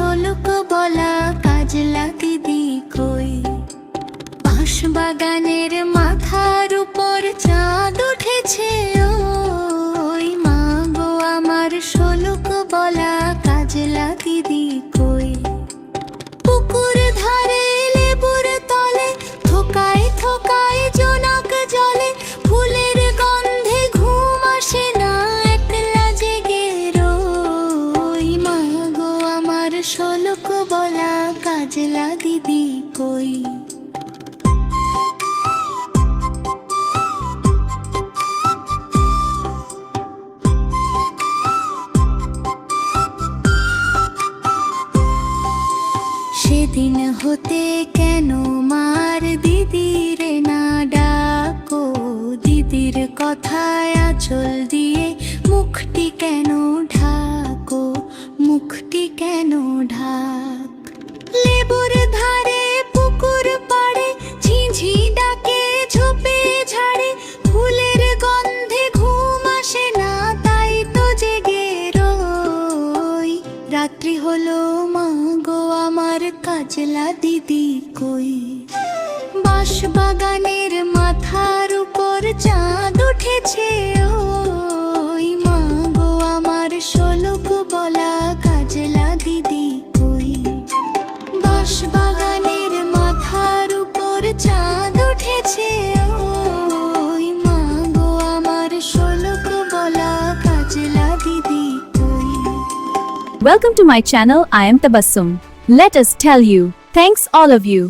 শোলক বলা কাজলা দিদি কই? বাঁশ বাগানের মাথার উপর চাঁদ উঠেছে ওই, মা গো আমার শোলক বলা কাজলা দিদি কই? পুকুর ধারে লেবুর তলে থোকায় থোকায় জোনাক জলে, ফুলের গন্ধে ঘুম আসে না একলা জেগে রই। মা গো আমার শোলক বলা কাজলা দিদি কই? সেদিন হতে কেন মার দিদির না ডাকো? দিদির কথায় আঁচল দিয়ে মুখটি কেন ঢাকো? মুখটি কেন ঢাক? লেবুর ধারে পুকুর পাড়ে ঝিঝি ডাকে ঝোপে ঝাড়ে, ফুলের গন্ধে ঘুম আসে না তাই তো জেগে রই। রাত্রি হলো মা গো আমার কাজলা দিদি কই? বাঁশ বাগানের মাথার উপর চাঁদ উঠেছে ওই, মা গো আমার শোলক বলা কাজলা দিদি কই? বাঁশ বাগানের মাথার উপর চাঁদ উঠেছে ওই, মা গো আমার শোলক বলা কাজলা দিদি কই? Welcome to my channel. I am Tabassum. Let us tell you. Thanks all of you.